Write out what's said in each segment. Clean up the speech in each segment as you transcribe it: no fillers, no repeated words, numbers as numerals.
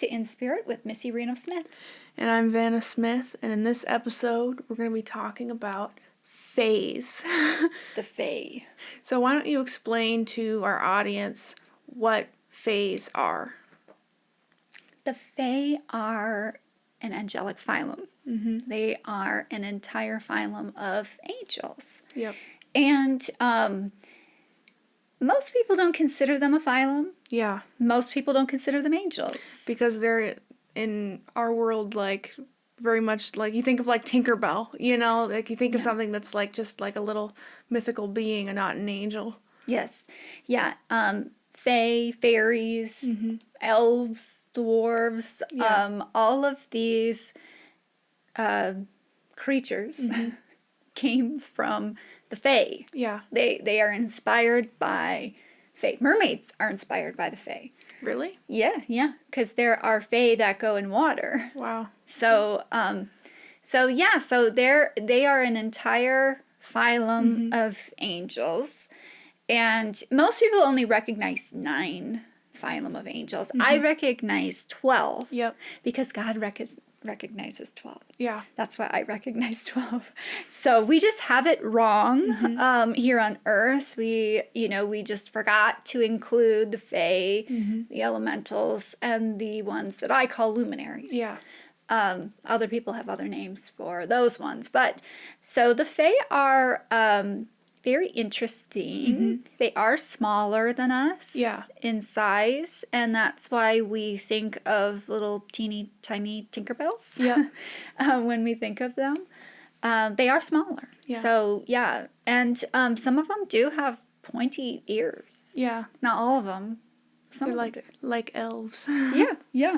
to In Spirit with Missy Reno Smith. And I'm Vanna Smith, and in this episode, we're going to be talking about fays. The Fae. So why don't you explain to our audience what fays are? The Fae are an angelic phylum. Mm-hmm. They are an entire phylum of angels. Yep. And most people don't consider them a phylum. Yeah. Most people don't consider them angels. Because they're in our world, like, very much like, you think of like Tinkerbell, you know? Like, you think of something that's like just like a little mythical being and not an angel. Yes. Yeah. Fae, fairies, Mm-hmm. elves, dwarves, all of these creatures came from the Fae. Yeah. They are inspired by Fae. Mermaids are inspired by the Fae. Really? Yeah, because there are Fae that go in water. Wow. So they are an entire phylum of angels, and most people only recognize 9 phylum of angels. I recognize 12. Yep. Because God recognizes 12. Yeah. That's why I recognize 12. So we just have it wrong here on Earth. We just forgot to include the Fae, the elementals, and the ones that I call luminaries. Yeah. Other people have other names for those ones. But so the Fae are very interesting. They are smaller than us in size, and that's why we think of little teeny tiny Tinkerbells when we think of them. They are smaller. Yeah. So, yeah. And some of them do have pointy ears. Yeah. Not all of them. Some They're of them like elves. yeah.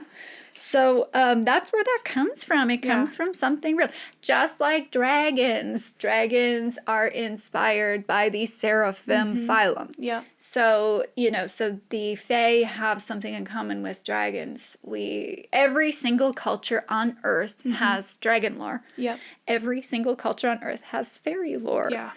So that's where that comes from. It comes from something real. Just like dragons. Dragons are inspired by the seraphim phylum. Yeah. So, so the Fae have something in common with dragons. Every single culture on Earth has dragon lore. Yep. Every single culture on Earth has fairy lore. Yeah.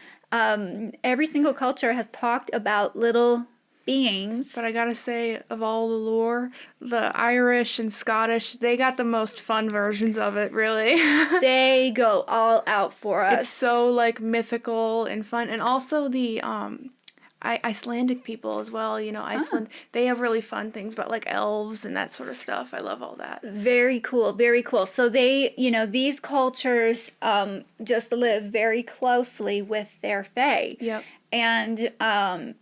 Every single culture has talked about little beings. But I gotta say, of all the lore, the Irish and Scottish, they got the most fun versions of it, really. They go all out for us. It's so, like, mythical and fun. And also the Icelandic people as well, Iceland, they have really fun things about, like, elves and that sort of stuff. I love all that. Very cool, very cool. So they, these cultures just live very closely with their Fae. Yep. And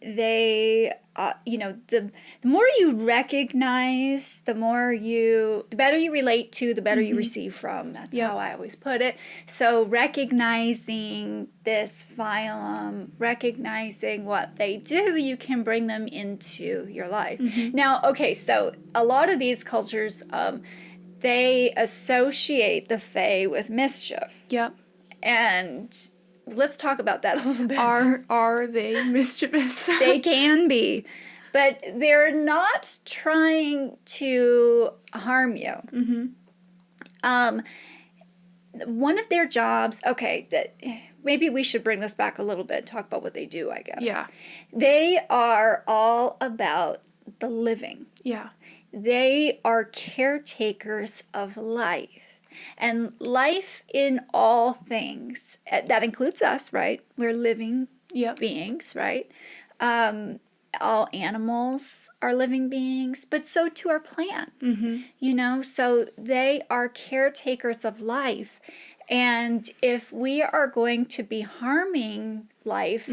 they, the more you recognize, the better you relate to, the better you receive from. That's how I always put it. So recognizing this phylum, recognizing what they do, you can bring them into your life. Now, okay, so a lot of these cultures, they associate the Fae with mischief. Yep. And let's talk about that a little bit. Are they mischievous? They can be, but they're not trying to harm you. One of their jobs, maybe we should bring this back a little bit, talk about what they do, I guess. Yeah. They are all about the living. Yeah. They are caretakers of life. And life in all things, that includes us, right? We're living beings, right? All animals are living beings, but so too are plants, So they are caretakers of life. And if we are going to be harming life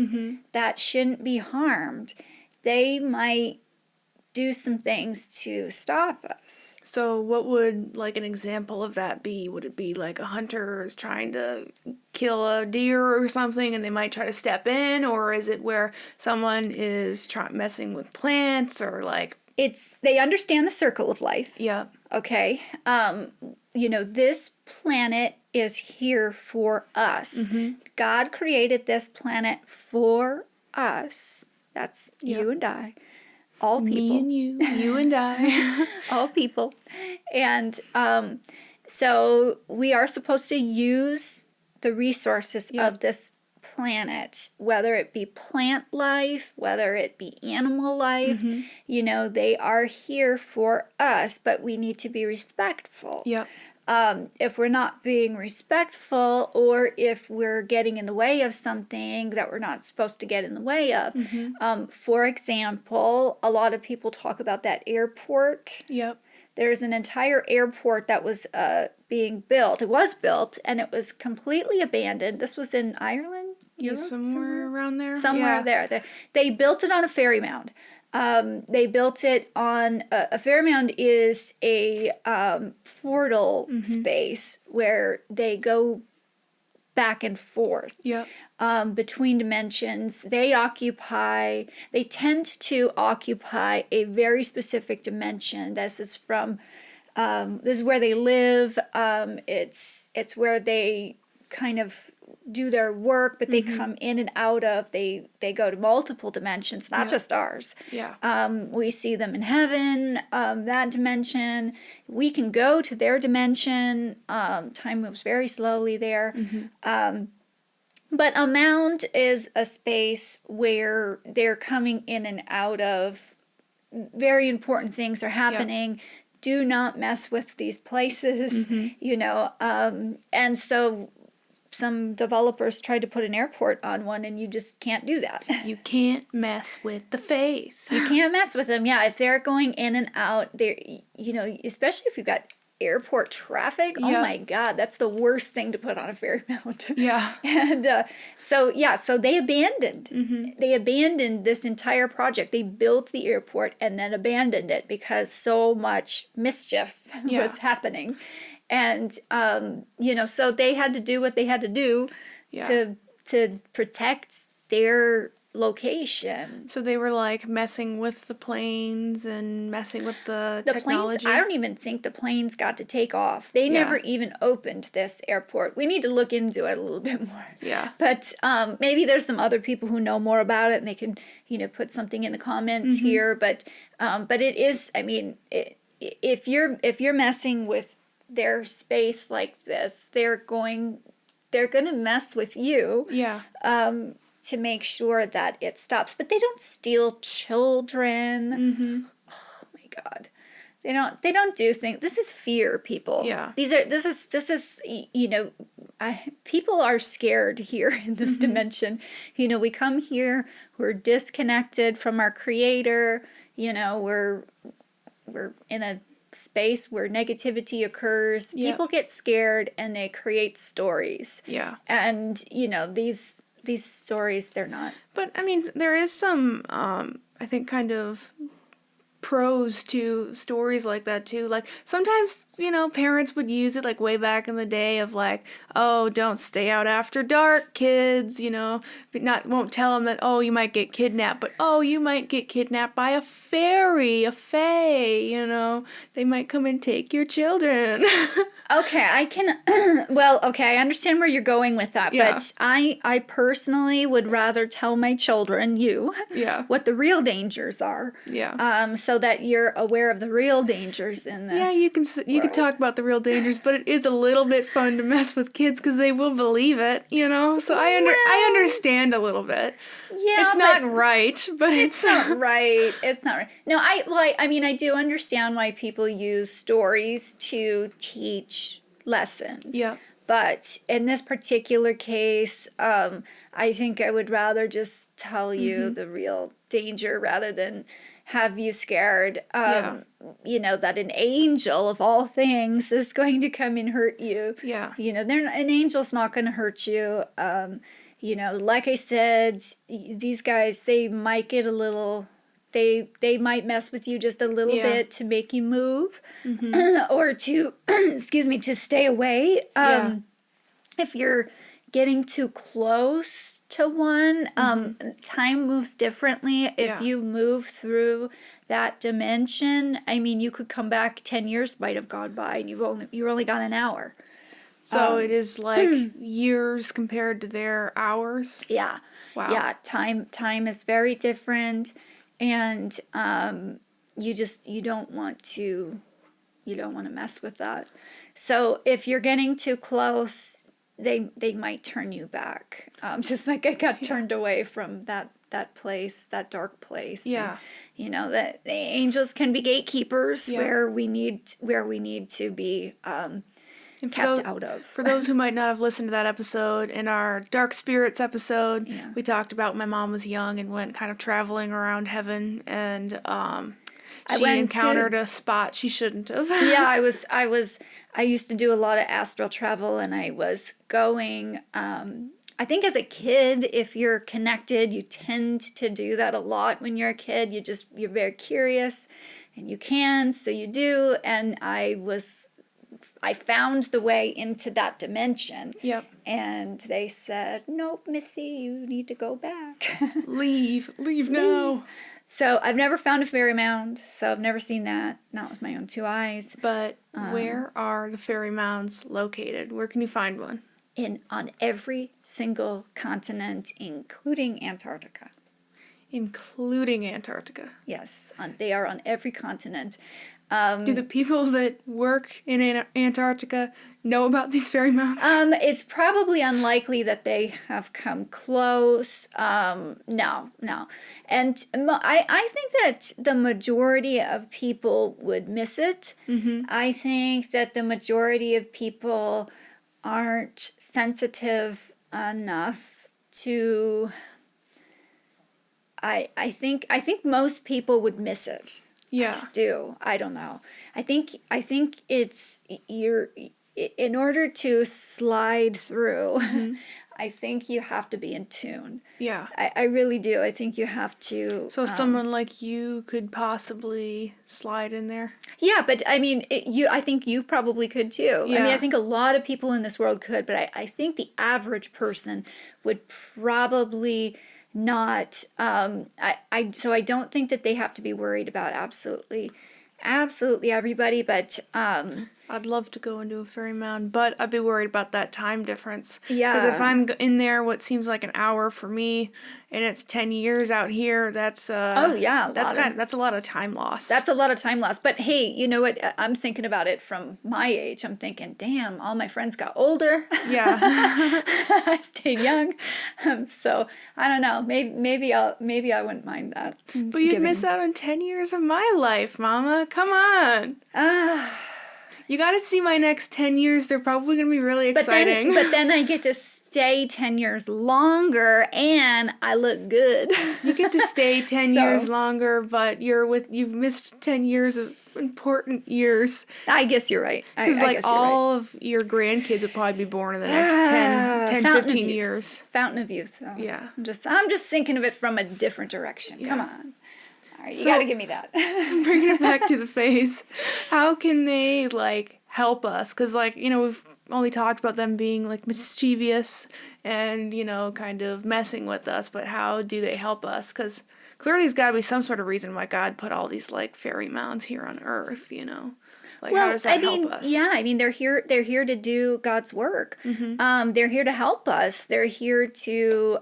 that shouldn't be harmed, they might do some things to stop us. So what would, like, an example of that be? Would it be like a hunter is trying to kill a deer or something and they might try to step in? Or is it where someone is messing with plants or like... They understand the circle of life. Yeah. Okay. This planet is here for us. God created this planet for us. That's you and I. All people. Me and you and I. All people. And so we are supposed to use the resources of this planet, whether it be plant life, whether it be animal life, they are here for us, but we need to be respectful. Yep. If we're not being respectful, or if we're getting in the way of something that we're not supposed to get in the way of. For example, a lot of people talk about that airport. Yep. There's an entire airport that was being built. It was built, and it was completely abandoned. This was in Ireland? Europe, somewhere around there. Somewhere there. They built it on a ferry mound. They built it on a ferry mound is a portal space where they go back and forth between dimensions. They tend to occupy a very specific dimension. This is where they live. It's where they kind of do their work, but they come in and out of, they go to multiple dimensions, not just ours. We see them in heaven, that dimension. We can go to their dimension. Time moves very slowly there. But a mound is a space where they're coming in and out of. Very important things are happening. Do not mess with these places, and so some developers tried to put an airport on one, and you just can't do that. You can't mess with the face. You can't mess with them. Yeah, if they're going in and out, they're, especially if you've got airport traffic. Oh my God, that's the worst thing to put on a ferry mount. And so they abandoned. They abandoned this entire project. They built the airport and then abandoned it because so much mischief was happening. And, so they had to do what they had to do to protect their location. So they were like messing with the planes and messing with the technology. Planes, I don't even think the planes got to take off. They never even opened this airport. We need to look into it a little bit more. But maybe there's some other people who know more about it, and they can, put something in the comments here. But it is, if you're messing with their space like this, they're going to mess with you to make sure that it stops. But they don't steal children. Oh my God, they don't do things. This is fear, people. This is people are scared here in this dimension. We come here, we're disconnected from our Creator. We're in a space where negativity occurs. People get scared and they create stories. And these stories, they're not. But there is some I think kind of pros to stories like that too. Like sometimes, parents would use it like way back in the day of like, oh, don't stay out after dark, kids, but won't tell them that, oh, you might get kidnapped, but oh, you might get kidnapped by a fairy, a fae, they might come and take your children. Okay, I understand where you're going with that, but I personally would rather tell my children, what the real dangers are. So that you're aware of the real dangers in this. Yeah, you can talk about the real dangers, but it is a little bit fun to mess with kids because they will believe it, So I understand a little bit. Yeah, it's not right, but it's not right. It's not right. No, I do understand why people use stories to teach lessons. Yeah. But in this particular case, I think I would rather just tell you the real danger rather than have you scared. That an angel of all things is going to come and hurt you. Yeah. An angel's not going to hurt you. Like I said, these guys, they might get a little, they might mess with you just a little bit to make you move or to, to stay away. If you're getting too close to one, time moves differently. If you move through that dimension, you could come back, 10 years might have gone by and you're only gone an hour. So it is like years compared to their hours? Yeah. Wow. Yeah, time is very different, and you don't want to mess with that. So if you're getting too close, they might turn you back. Just like I got turned away from that place, that dark place. Yeah. And, that the angels can be gatekeepers where we need to be kept out of. For those who might not have listened to that episode, in our Dark Spirits episode, we talked about my mom was young and went kind of traveling around heaven, and she encountered a spot she shouldn't have. Yeah, I used to do a lot of astral travel, and I was going, I think as a kid, if you're connected, you tend to do that a lot when you're a kid. You're very curious, and you can, so you do, and I found the way into that dimension. Yep. And they said, "Nope, Missy, you need to go back." Leave now. So I've never found a fairy mound, so I've never seen that, not with my own two eyes. But where are the fairy mounds located? Where can you find one? On every single continent, including Antarctica. Including Antarctica. Yes, they are on every continent. Do the people that work in Antarctica know about these fairy mounds? It's probably unlikely that they have come close. No. And I think that the majority of people would miss it. Mm-hmm. I think that the majority of people aren't sensitive enough to... I think most people would miss it. Yeah. I just do. I don't know. I think it's in order to slide through, mm-hmm. I think you have to be in tune. Yeah. I really do. I think you have to. So someone like you could possibly slide in there? Yeah, but I mean, I think you probably could too. Yeah. I mean, I think a lot of people in this world could, but I think the average person would probably not. So I don't think that they have to be worried about absolutely everybody, but I'd love to go into a fairy mound, but I'd be worried about that time difference. Yeah. Because if I'm in there what seems like an hour for me, and it's 10 years out here, that's that's a lot of time lost. That's a lot of time lost. But hey, you know what? I'm thinking about it from my age. I'm thinking, damn, all my friends got older. Yeah. I stayed young. So I don't know. Maybe I wouldn't mind that. But you'd miss out on 10 years of my life, Mama. Come on. You got to see my next 10 years. They're probably going to be really exciting. But then I get to stay 10 years longer, and I look good. You get to stay 10 years longer, but you've missed 10 years of important years. I guess you're right. Because all of your grandkids will probably be born in the next 10 15 years. Fountain of youth. So yeah. I'm just thinking of it from a different direction. Yeah. Come on. All right, you got to give me that. So bringing it back to the face, how can they, help us? Because, we've only talked about them being, mischievous and, kind of messing with us, but how do they help us? Because clearly there's got to be some sort of reason why God put all these, fairy mounds here on Earth, how does that help us? Yeah, I mean, they're here to do God's work. Mm-hmm. They're here to help us. They're here to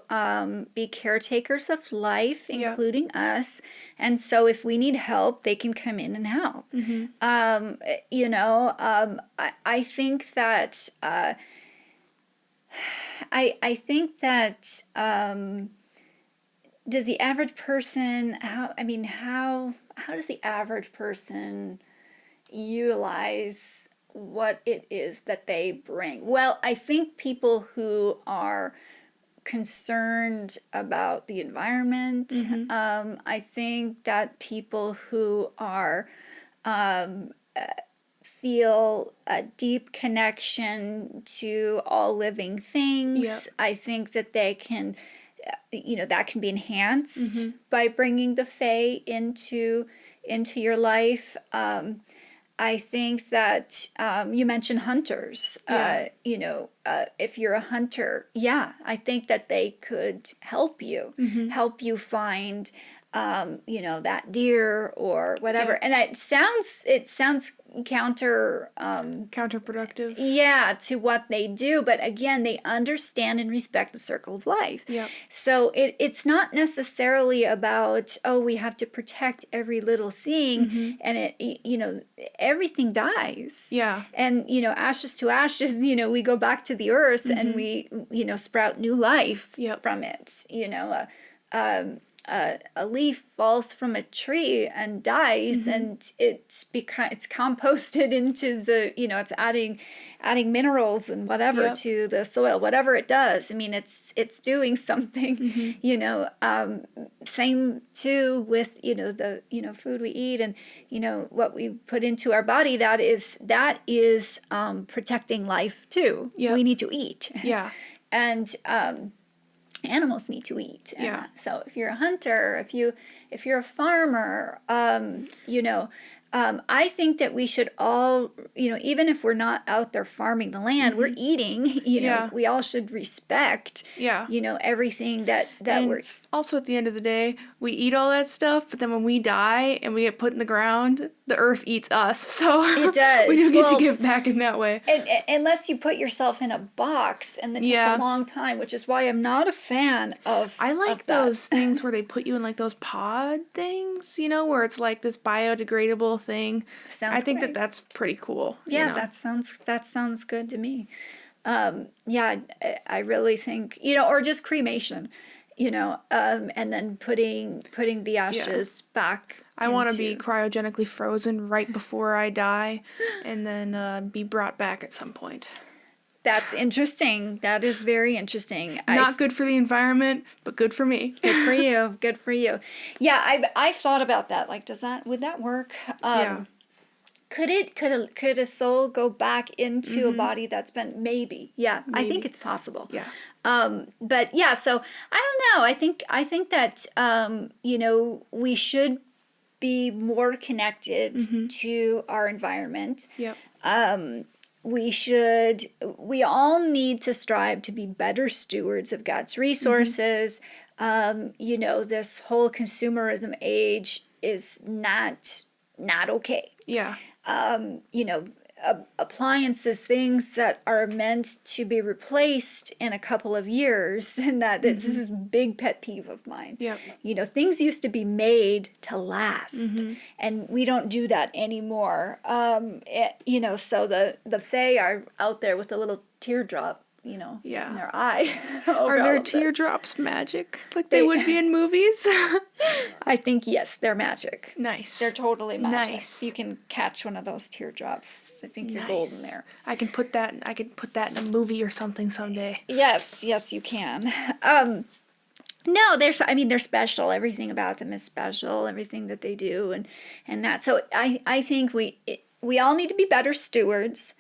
be caretakers of life, including us. And so if we need help, they can come in and help. Mm-hmm. I think that does the average person, how does the average person utilize what it is that they bring? Well, I think people who are concerned about the environment, mm-hmm. I think that people who are feel a deep connection to all living things, I think that they can, that can be enhanced mm-hmm. by bringing the Fae into your life. I think that you mentioned hunters. If you're a hunter, I think that they could help you, mm-hmm. help you find, that deer or whatever. Yeah. And it sounds counterproductive. Yeah, to what they do. But again, they understand and respect the circle of life. Yep. So it's not necessarily about, oh, we have to protect every little thing, and everything dies. Yeah. And, ashes to ashes, we go back to the earth and we, sprout new life from it. A leaf falls from a tree and dies, and it's composted into the, it's adding minerals and whatever to the soil, whatever it does. I mean, it's doing something, same too with, the, food we eat and, what we put into our body, that is protecting life too. We need to eat. Yeah. And, animals need to eat. So if you're a hunter, if you're a farmer, I think that we should all, even if we're not out there farming the land, we're eating, we all should respect, everything that we're. Also, at the end of the day, we eat all that stuff, but then when we die and we get put in the ground, the earth eats us. So it does. We do get to give back in that way. Unless you put yourself in a box, and that takes a long time, which is why I'm not a fan of. I like those things where they put you in like those pod things, where it's like this biodegradable thing. I think great. That's pretty cool. Yeah, that sounds good to me. I really think, or just cremation. And then putting the ashes back. I want to be cryogenically frozen right before I die, and then be brought back at some point. That's interesting. That is very interesting. Not good for the environment, but good for me. Good for you. Good for you. Yeah, I've thought about that. Like, would that work? Could a soul go back into a body that's been maybe? Yeah, maybe. I think it's possible. Yeah. But yeah, so I don't know. I think that we should be more connected to our environment. Yep. We all need to strive to be better stewards of God's resources. This whole consumerism age is not okay. Yeah. Appliances, things that are meant to be replaced in a couple of years, and this is a big pet peeve of mine. Yep. Things used to be made to last, and we don't do that anymore. So the Fae are out there with a little teardrop, in their eye. Are their teardrops magic like they would be in movies? I think, yes, they're magic. Nice. They're totally magic. Nice. You can catch one of those teardrops. I think you're golden there. I can put that in a movie or something someday. Yes, you can. No, they're special. Everything about them is special. Everything that they do and that. So I think we all need to be better stewards.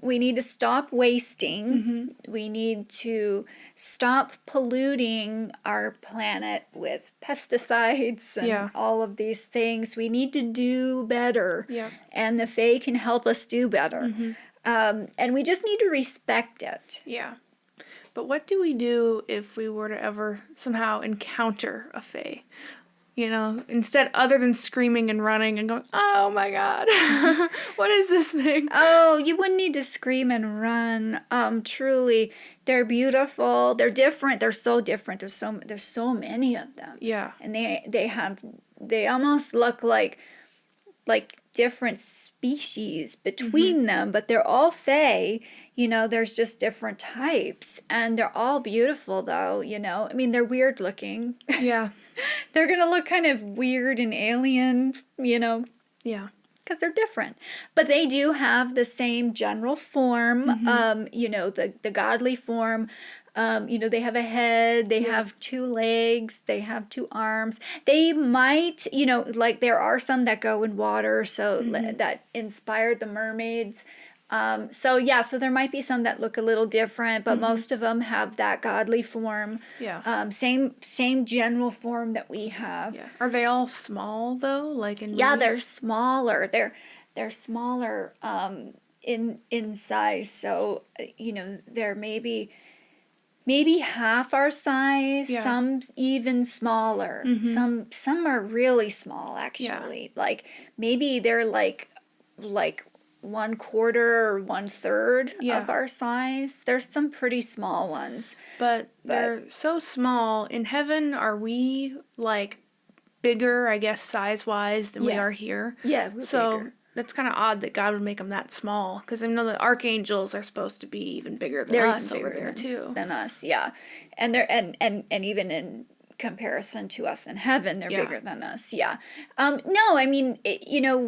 We need to stop wasting. We need to stop polluting our planet with pesticides and all of these things. We need to do better. Yeah. And the Fae can help us do better. And we just need to respect it. Yeah. But what do we do if we were to ever somehow encounter a Fae? Instead, other than screaming and running and going, oh my God, what is this thing? Oh, you wouldn't need to scream and run. Truly, they're beautiful. They're different. They're so different. There's so many of them. Yeah. And they almost look like different species between them, but they're all Fae. There's just different types, and they're all beautiful though, I mean, they're weird looking. Yeah. They're going to look kind of weird and alien, Yeah. because they're different. But they do have the same general form, the godly form. They have a head, they have 2 legs, they have 2 arms. They might, there are some that go in water, so that inspired the mermaids. So there might be some that look a little different, but most of them have that godly form. Yeah. Same general form that we have. Yeah. Are they all small though, like in movies? Yeah, they're smaller. They're smaller in size. So they're maybe half our size. Yeah. Some even smaller. Some are really small actually. Yeah. Like maybe they're like like 1/4 or 1/3 Yeah. of our size. There's some pretty small ones. But they're so small. In heaven, are we, like, bigger, I guess, size-wise than we are here? Yeah, we're so bigger. that's kind of odd that God would make them that small. Because I know the archangels are supposed to be even bigger than They're us even over bigger there, too. than us, yeah. And they're and even in comparison to us in heaven, they're bigger than us, yeah. No, I mean,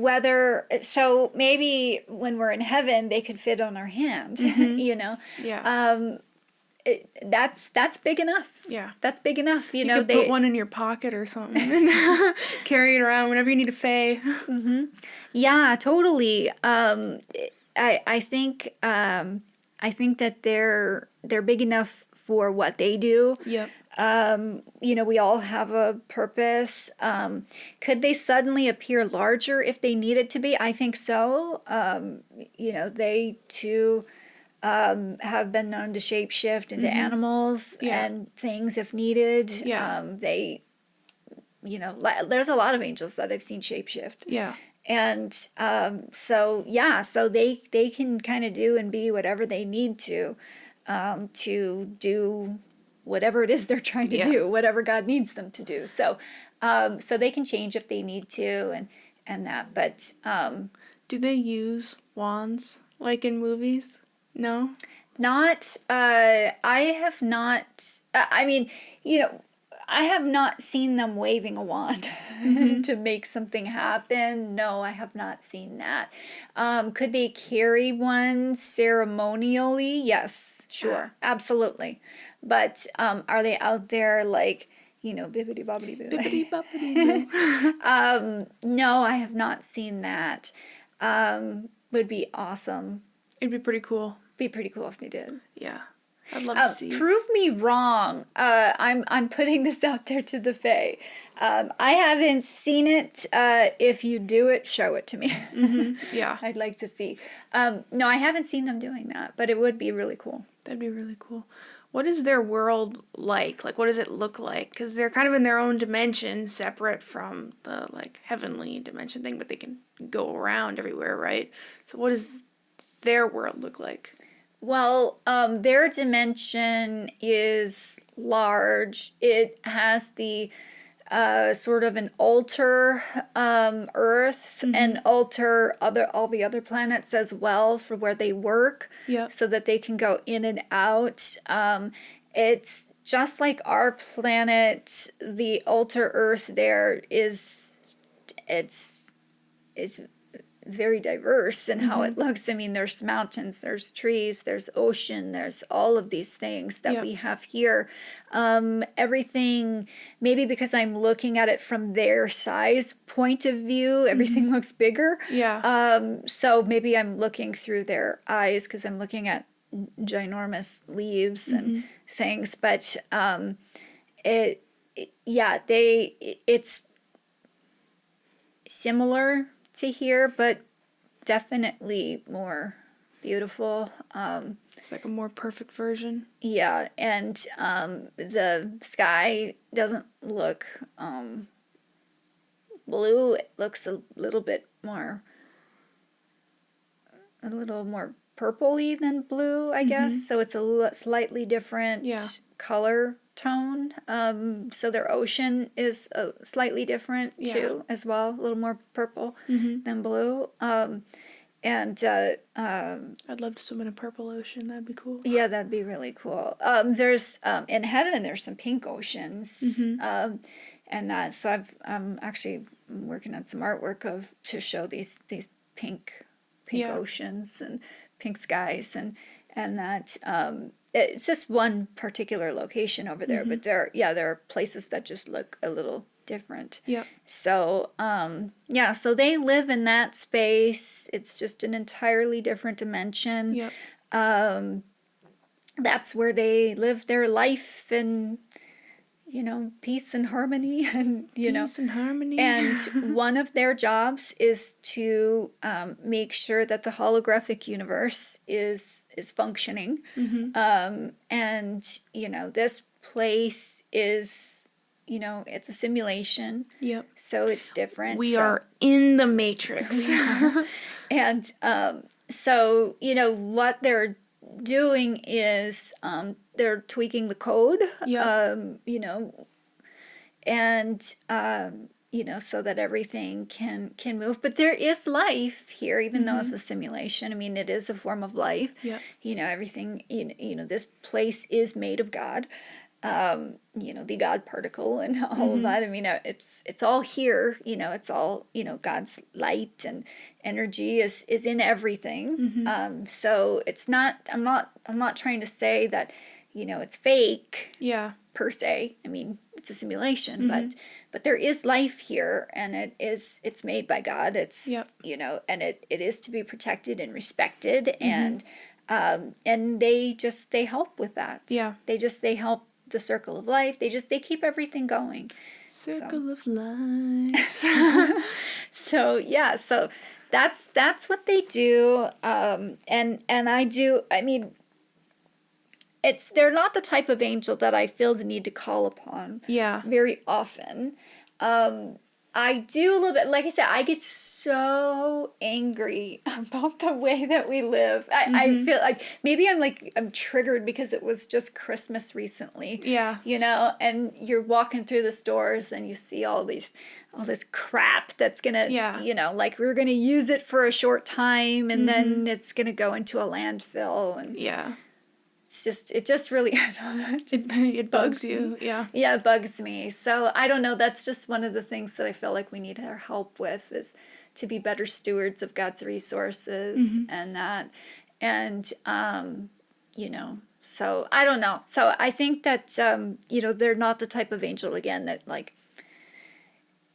whether, so maybe when we're in heaven, they could fit on our hand, Yeah. That's big enough. Yeah. That's big enough, You could put one in your pocket or something and carry it around whenever you need a fae. Yeah, totally. I think that they're big enough for what they do. Yep. We all have a purpose. Could they suddenly appear larger if they needed to be? I think so. They too have been known to shapeshift into animals and things if needed. Yeah. There's a lot of angels that I've seen shapeshift. Yeah. And so they can kind of do and be whatever they need to do whatever it is they're trying to do, whatever God needs them to do. So they can change if they need to and that. But do they use wands like in movies? No? Not, I have not, I have not seen them waving a wand to make something happen. No, I have not seen that. Could they carry one ceremonially? Yes, sure, absolutely. But are they out there like, bibbidi bobbidi boo? Bibbidi bobbidi boo. No, I have not seen that. Would be awesome. It'd be pretty cool. Be pretty cool if they did. Yeah. I'd love to see. Prove me wrong. I'm putting this out there to the fae. I haven't seen it. If you do it, show it to me. Yeah. I'd like to see. No, I haven't seen them doing that, but it would be really cool. That'd be really cool. What is their world like? Like, what does it look like? Because they're kind of in their own dimension, separate from the, like, heavenly dimension thing, but they can go around everywhere, right? So what does their world look like? Well, their dimension is large. It has the sort of an altar Earth and altar all the other planets as well for where they work, so that they can go in and out. It's just like our planet. The altar Earth there is very diverse in how it looks. I mean, there's mountains, there's trees, there's ocean, there's all of these things that we have here. Everything, maybe because I'm looking at it from their size point of view, everything looks bigger. Yeah. So maybe I'm looking through their eyes because I'm looking at ginormous leaves and things. But it's similar to here, but definitely more beautiful. It's like a more perfect version. Yeah, and the sky doesn't look blue. It looks a little more purpley than blue, I guess. So it's a slightly different color tone. So their ocean is slightly different too, as well. A little more purple than blue. I'd love to swim in a purple ocean. That'd be cool. Yeah, that'd be really cool. There's in heaven there's some pink oceans, and so I'm actually working on some artwork to show these pink oceans and pink skies and that. It's just one particular location over there, but there are places that just look a little different. Yeah. So, so they live in that space. It's just an entirely different dimension. Yep. That's where they live their life and, peace and harmony and, Peace and harmony. And one of their jobs is to make sure that the holographic universe is functioning. And, this place is, it's a simulation. Yep. So it's different. We are in the Matrix. And so, what they're doing is they're tweaking the code, and so that everything can move. But there is life here, even though it's a simulation. I mean, it is a form of life. Yeah. Everything, this place is made of God. The God particle and all of that. I mean, it's all here, it's all, God's light and energy is in everything. So it's not, I'm not trying to say that, it's fake. Yeah. Per se. I mean, it's a simulation, but there is life here, and it's made by God. It's, and it is to be protected and respected, and they help with that. Yeah. They help the circle of life. They keep everything going. Circle of life. So that's what they do. And I do, I mean, they're not the type of angel that I feel the need to call upon. Yeah. Very often. I do a little bit, like I said, I get so angry about the way that we live. I feel like maybe I'm triggered because it was just Christmas recently. Yeah. And you're walking through the stores and you see all this crap that's gonna, like we're gonna use it for a short time and then it's gonna go into a landfill. And yeah. It just really, it bugs you. Yeah. Yeah, it bugs me. So I don't know. That's just one of the things that I feel like we need our help with, is to be better stewards of God's resources and that. And, so I don't know. So I think that, they're not the type of angel, again, that like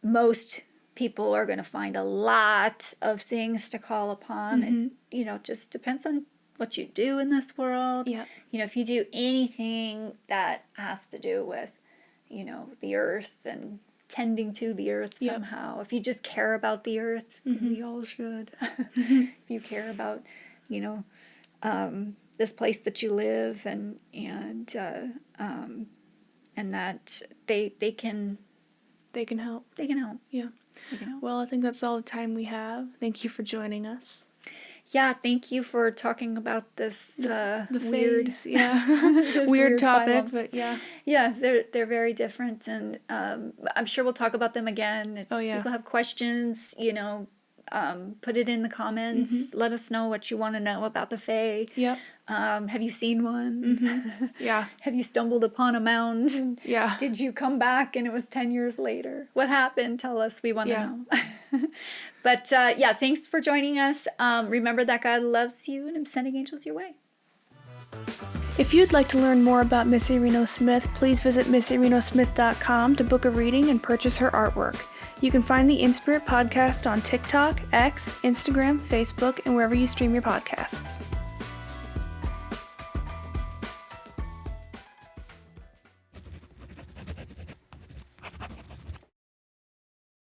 most people are going to find a lot of things to call upon. And, it just depends on what you do in this world. Yeah. If you do anything that has to do with, the earth and tending to the earth somehow. If you just care about the earth, we all should. If you care about, this place that you live and that they can help. They can help. Yeah. They can help. Well, I think that's all the time we have. Thank you for joining us. Yeah, thank you for talking about this the weird, phase, weird topic, but yeah, they're very different, and I'm sure we'll talk about them again. If people have questions, put it in the comments. Let us know what you want to know about the Fae. Yep. Have you seen one? Yeah. Have you stumbled upon a mound? Yeah. Did you come back and it was 10 years later? What happened? Tell us. We want to know. But thanks for joining us. Remember that God loves you, and I'm sending angels your way. If you'd like to learn more about Missy Reno Smith, please visit MissyRenoSmith.com to book a reading and purchase her artwork. You can find the In Spirit Podcast on TikTok, X, Instagram, Facebook, and wherever you stream your podcasts.